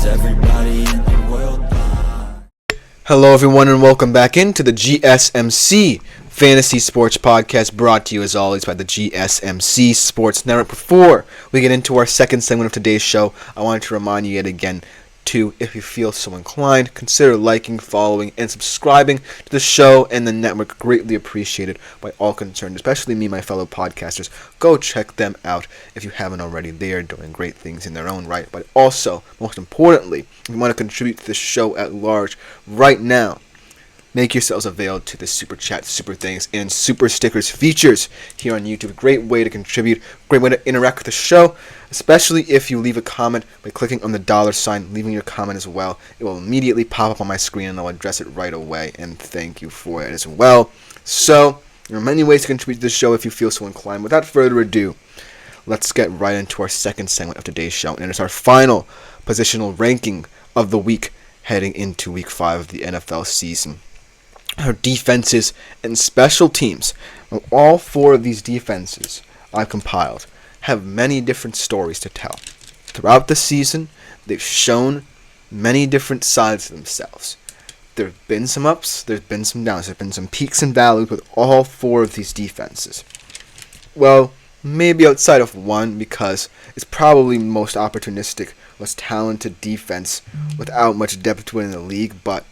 everybody in the world blind? Hello everyone and welcome back into the GSMC Fantasy Sports Podcast, brought to you as always by the GSMC Sports Network. Before we get into our second segment of today's show, I wanted to remind you yet again to, if you feel so inclined, consider liking, following, and subscribing to the show and the network. Greatly appreciated by all concerned, especially me, my fellow podcasters. Go check them out if you haven't already. They are doing great things in their own right. But also, most importantly, if you want to contribute to the show at large right now, make yourselves available to the Super Chat, Super Things, and Super Stickers features here on YouTube. Great way to contribute, great way to interact with the show, especially if you leave a comment by clicking on the $, leaving your comment as well. It will immediately pop up on my screen and I'll address it right away, and thank you for it as well. So, there are many ways to contribute to the show if you feel so inclined. Without further ado, let's get right into our second segment of today's show, and it's our final positional ranking of the week heading into Week 5 of the NFL season. Our defenses and special teams. Now, all four of these defenses I've compiled have many different stories to tell. Throughout the season, they've shown many different sides of themselves. There have been some ups, there's been some downs, there have been some peaks and valleys with all four of these defenses. Well, maybe outside of one, because it's probably most opportunistic, most talented defense without much depth to it in the league, but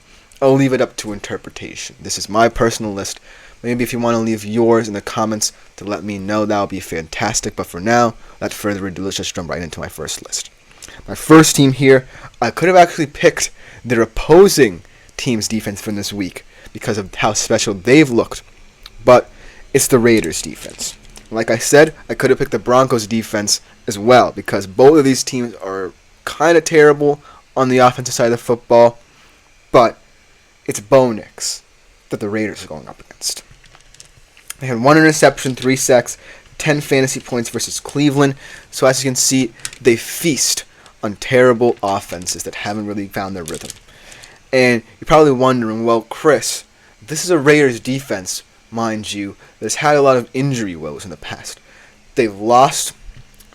I'll leave it up to interpretation. This is my personal list. Maybe if you want to leave yours in the comments to let me know, that would be fantastic. But for now, without further ado, let's just jump right into my first list. My first team here, I could have actually picked their opposing team's defense from this week because of how special they've looked. But it's the Raiders' defense. Like I said, I could have picked the Broncos' defense as well because both of these teams are kind of terrible on the offensive side of the football. But it's Bo Nix that the Raiders are going up against. They had 1 interception, 3 sacks, 10 fantasy points versus Cleveland. So as you can see, they feast on terrible offenses that haven't really found their rhythm. And you're probably wondering, well, Chris, this is a Raiders defense, mind you, that's had a lot of injury woes in the past. They've lost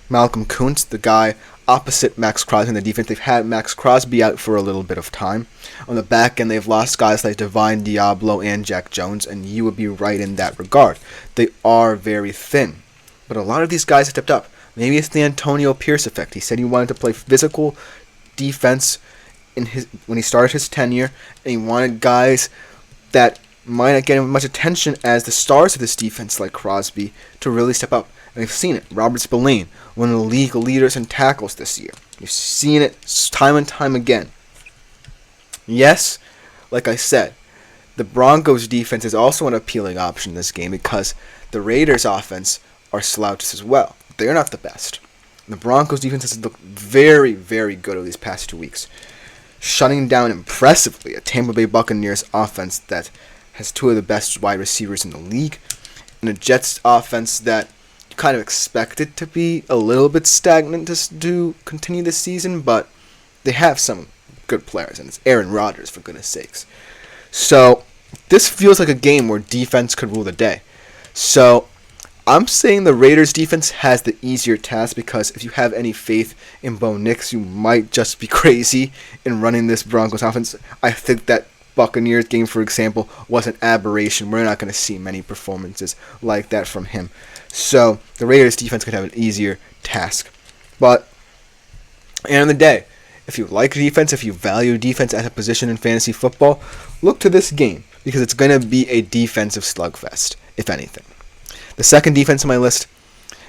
Malcolm Kuntz, the guy opposite Max Crosby in the defense. They've had Max Crosby out for a little bit of time. On the back end, they've lost guys like Divine Diablo and Jack Jones, and you would be right in that regard. They are very thin. But a lot of these guys have stepped up. Maybe it's the Antonio Pierce effect. He said he wanted to play physical defense when he started his tenure, and he wanted guys that might not get much attention as the stars of this defense, like Crosby, to really step up. And we've seen it. Robert Spillane, one of the league leaders in tackles this year. We've seen it time and time again. Yes, like I said, the Broncos' defense is also an appealing option in this game because the Raiders' offense are slouches as well. They're not the best. The Broncos' defense has looked very, very good over these past 2 weeks, shutting down impressively a Tampa Bay Buccaneers offense that has 2 of the best wide receivers in the league, and a Jets offense that you kind of expected to be a little bit stagnant to continue this season, but they have some good players, and it's Aaron Rodgers, for goodness sakes. So this feels like a game where defense could rule the day. So I'm saying the Raiders defense has the easier task because if you have any faith in Bo Nix, you might just be crazy in running this Broncos offense. I think that Buccaneers game, for example, was an aberration. We're not going to see many performances like that from him. So the Raiders defense could have an easier task. But at the end of the day, if you like defense, if you value defense as a position in fantasy football, look to this game because it's going to be a defensive slugfest, if anything. The second defense on my list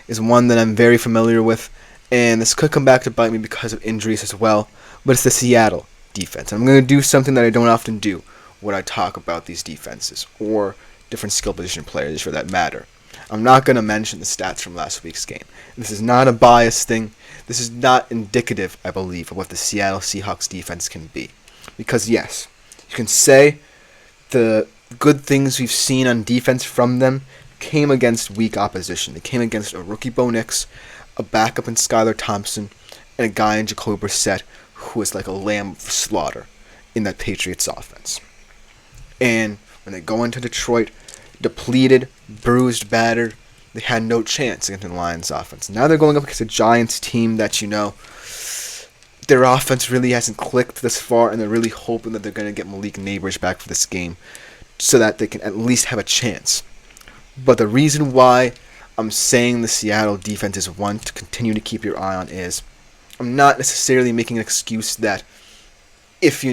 is one that I'm very familiar with, and this could come back to bite me because of injuries as well, but it's the Seattle defense. I'm going to do something that I don't often do when I talk about these defenses, or different skill position players for that matter. I'm not going to mention the stats from last week's game. This is not a biased thing. This is not indicative, I believe, of what the Seattle Seahawks defense can be. Because yes, you can say the good things we've seen on defense from them came against weak opposition. They came against a rookie Bo Nix, a backup in Skylar Thompson, and a guy in Jacoby Brissett who is like a lamb for slaughter in that Patriots offense. And when they go into Detroit, depleted, bruised, battered, they had no chance against the Lions offense. Now they're going up against a Giants team that, their offense really hasn't clicked this far, and they're really hoping that they're going to get Malik Neighbors back for this game so that they can at least have a chance. But the reason why I'm saying the Seattle defense is one to continue to keep your eye on is I'm not necessarily making an excuse that if,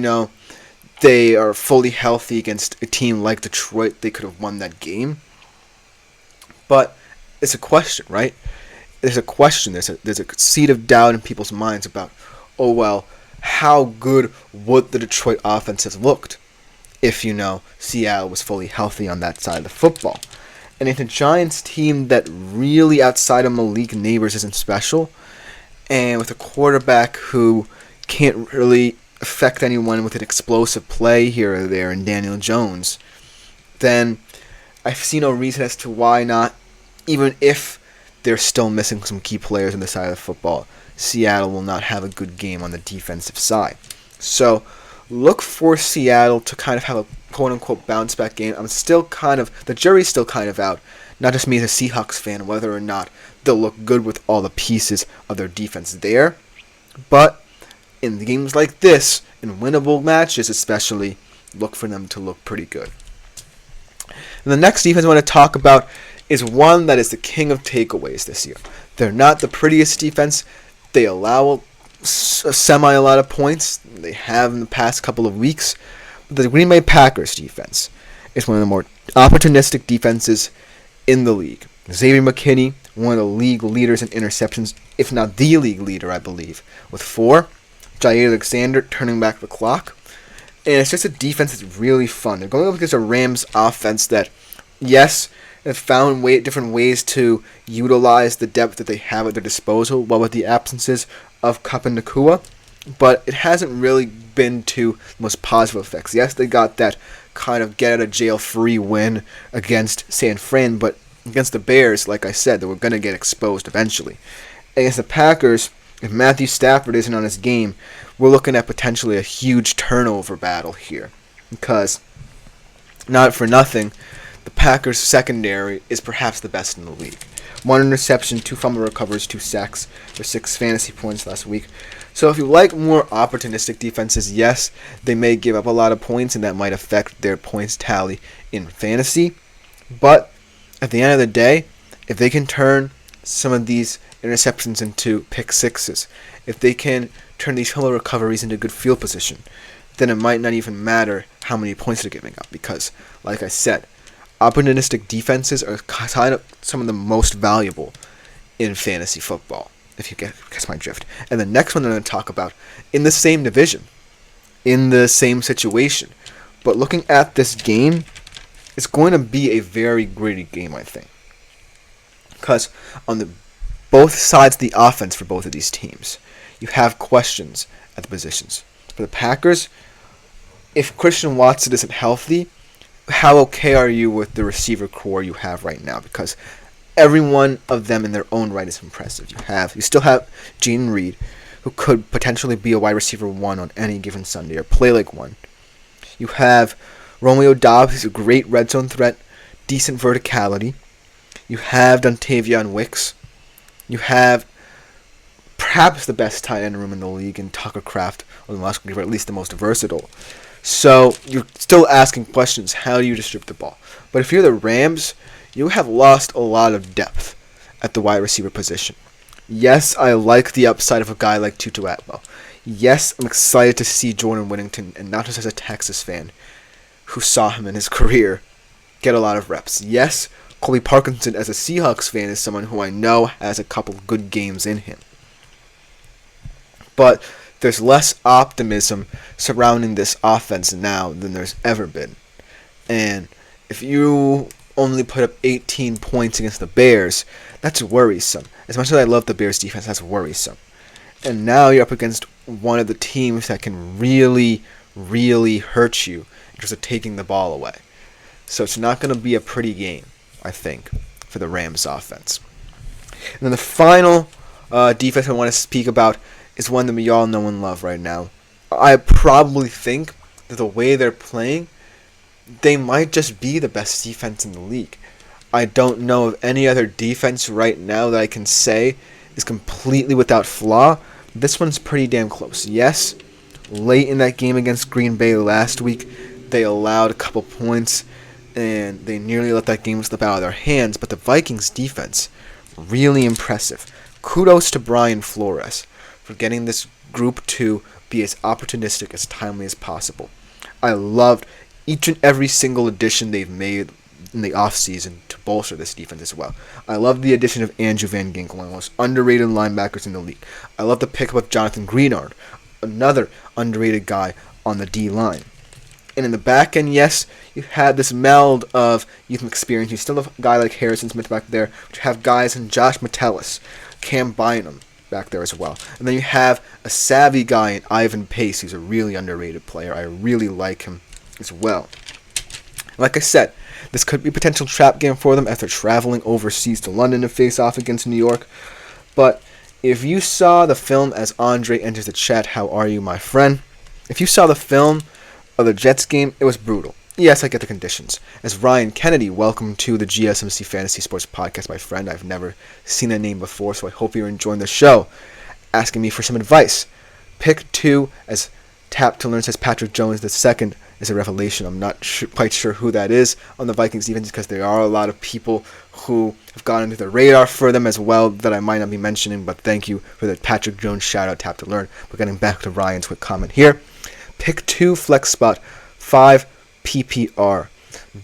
they are fully healthy against a team like Detroit, they could have won that game. But it's a question, right? There's a question. There's a seed of doubt in people's minds about, how good would the Detroit offense have looked if, Seattle was fully healthy on that side of the football. And it's a Giants team that really, outside of Malik Neighbors, isn't special. And with a quarterback who can't really affect anyone with an explosive play here or there in Daniel Jones, then I see no reason as to why not, even if they're still missing some key players on the side of the football, Seattle will not have a good game on the defensive side. So look for Seattle to kind of have a quote-unquote bounce-back game. The jury's still kind of out, not just me as a Seahawks fan, whether or not they'll look good with all the pieces of their defense there. But in games like this, in winnable matches especially, look for them to look pretty good. And the next defense I want to talk about is one that is the king of takeaways this year. They're not the prettiest defense. They allow a lot of points. They have in the past couple of weeks. But the Green Bay Packers defense is one of the more opportunistic defenses in the league. Xavier McKinney, one of the league leaders in interceptions, if not the league leader, I believe, with 4. Jair Alexander turning back the clock. And it's just a defense that's really fun. They're going up against a Rams offense that, yes, have found different ways to utilize the depth that they have at their disposal, while with the absences of Kupp and Nakua, but it hasn't really been to the most positive effects. Yes, they got that kind of get-out-of-jail-free win against San Fran, but against the Bears, like I said, they were going to get exposed eventually. Against the Packers, if Matthew Stafford isn't on his game, we're looking at potentially a huge turnover battle here, because, not for nothing, the Packers' secondary is perhaps the best in the league. 1 interception, 2 fumble recovers, 2 sacks for 6 fantasy points last week. So if you like more opportunistic defenses, yes, they may give up a lot of points, and that might affect their points tally in fantasy. But at the end of the day, if they can turn some of these interceptions into pick sixes, if they can turn these fumble recoveries into good field position, then it might not even matter how many points they're giving up, because, like I said, opportunistic defenses are kind of some of the most valuable in fantasy football, if you guess my drift. And the next one I'm going to talk about, in the same division, in the same situation, but looking at this game, it's going to be a very gritty game, I think. Because on both sides of the offense for both of these teams, you have questions at the positions. For the Packers, if Christian Watson isn't healthy, how okay are you with the receiver core you have right now? Because every one of them in their own right is impressive. You still have Gene Reed, who could potentially be a wide receiver 1 on any given Sunday, or play like one. You have Romeo Doubs, who's a great red zone threat, decent verticality. You have Dontavion Wicks. You have perhaps the best tight end room in the league in Tucker Kraft, or at least the most versatile. So you're still asking questions, how do you distribute the ball? But if you're the Rams, you have lost a lot of depth at the wide receiver position. Yes, I like the upside of a guy like Tutu Atwell. Yes, I'm excited to see Jordan Whittington, and not just as a Texas fan who saw him in his career, get a lot of reps. Yes, Colby Parkinson as a Seahawks fan is someone who I know has a couple good games in him. But there's less optimism surrounding this offense now than there's ever been. And if you only put up 18 points against the Bears, that's worrisome. As much as I love the Bears defense, that's worrisome. And now you're up against one of the teams that can really, really hurt you in terms of taking the ball away. So it's not going to be a pretty game, I think, for the Rams offense. And then the final defense I want to speak about is one that we all know and love right now. I probably think that the way they're playing, they might just be the best defense in the league. I don't know of any other defense right now that I can say is completely without flaw this one's pretty damn close. Yes, late in that game against Green Bay last week, they allowed a couple points, and they nearly let that game slip out of their hands, but the Vikings defense, really impressive. Kudos to Brian Flores for getting this group to be as opportunistic as timely as possible. I loved each and every single addition they've made in the offseason to bolster this defense as well. I love the addition of Andrew Van Ginkel, one of the most underrated linebackers in the league. I love the pickup of Jonathan Greenard, another underrated guy on the D-line. And in the back end, yes, you had this meld of youth experience. You still have a guy like Harrison Smith back there, but you have guys in Josh Metellus, Cam Bynum back there as well. And then you have a savvy guy in Ivan Pace, who's a really underrated player. I really like him as well. Like I said, this could be a potential trap game for them as they're traveling overseas to London to face off against New York. But if you saw the film, as Andre enters the chat, how are you, my friend? If you saw the film of the Jets game, it was brutal. Yes, I get the conditions. As Ryan Kennedy, welcome to the GSMC Fantasy Sports Podcast, my friend. I've never seen that name before, so I hope you're enjoying the show. Asking me for some advice. Pick 2, as Tap to Learn says Patrick Jones II is a revelation. I'm not quite sure who that is on the Vikings defense because there are a lot of people who have gone under the radar for them as well that I might not be mentioning, but thank you for the Patrick Jones shout-out, Tap to Learn. We're getting back to Ryan's quick comment here. Pick 2, flex spot, 5 PPR.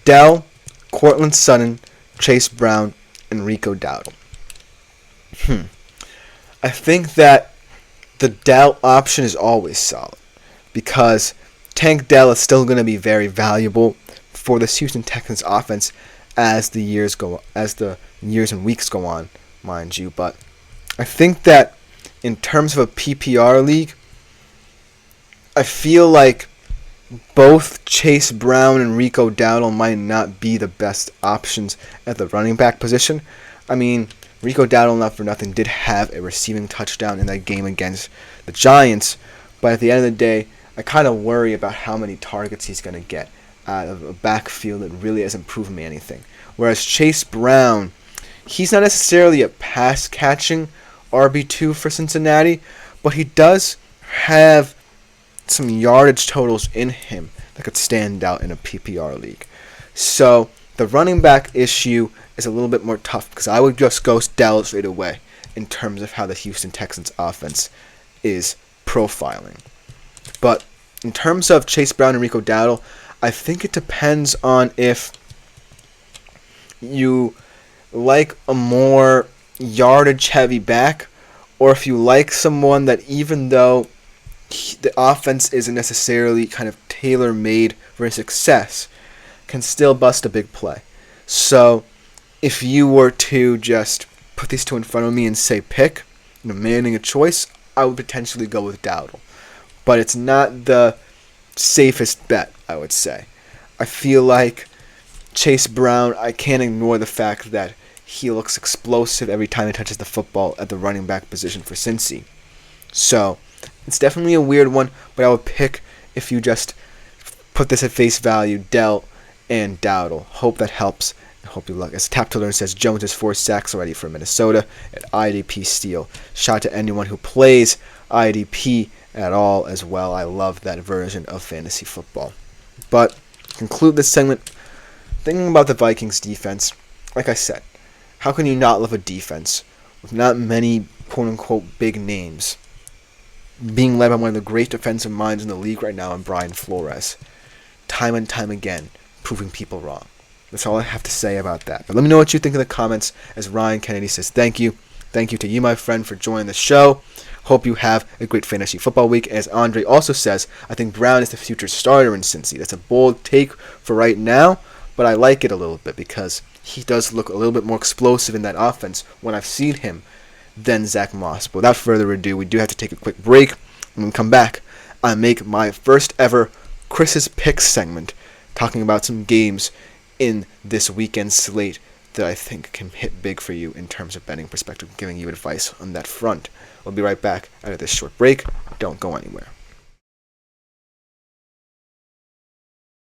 Dell, Cortland Sutton, Chase Brown, and Rico Dowdle. I think that the Dell option is always solid because Tank Dell is still going to be very valuable for the Houston Texans offense as the years and weeks go on, mind you. But I think that in terms of a PPR league, I feel like both Chase Brown and Rico Dowdle might not be the best options at the running back position. I mean, Rico Dowdle, not for nothing, did have a receiving touchdown in that game against the Giants, but at the end of the day, I kind of worry about how many targets he's going to get out of a backfield that really hasn't proven me anything. Whereas Chase Brown, he's not necessarily a pass-catching RB2 for Cincinnati, but he does have some yardage totals in him that could stand out in a PPR league. So the running back issue is a little bit more tough because I would just go Dell straight away in terms of how the Houston Texans offense is profiling. But in terms of Chase Brown and Rico Dowdle, I think it depends on if you like a more yardage-heavy back or if you like someone that even though the offense isn't necessarily kind of tailor-made for success, can still bust a big play. So if you were to just put these two in front of me and say pick, demanding a choice, I would potentially go with Dowdle. But it's not the safest bet, I would say. I feel like Chase Brown, I can't ignore the fact that he looks explosive every time he touches the football at the running back position for Cincy. So it's definitely a weird one, but I would pick, if you just put this at face value, Dell and Dowdle. Hope that helps. I hope you luck. As Tap to Learn says, Jones has 4 sacks already for Minnesota at IDP Steel. Shout out to anyone who plays IDP at all as well. I love that version of fantasy football. But to conclude this segment, thinking about the Vikings defense, like I said, how can you not love a defense with not many quote-unquote big names being led by one of the great defensive minds in the league right now in Brian Flores, time and time again, proving people wrong. That's all I have to say about that. But let me know what you think in the comments, as Ryan Kennedy says thank you. Thank you to you, my friend, for joining the show. Hope you have a great fantasy football week. As Andre also says, I think Brown is the future starter in Cincy. That's a bold take for right now, but I like it a little bit because he does look a little bit more explosive in that offense when I've seen him than Zach Moss. But without further ado, we do have to take a quick break. When we come back, I make my first ever Chris's Picks segment, talking about some games in this weekend slate that I think can hit big for you in terms of betting perspective, giving you advice on that front. We'll be right back after this short break. Don't go anywhere.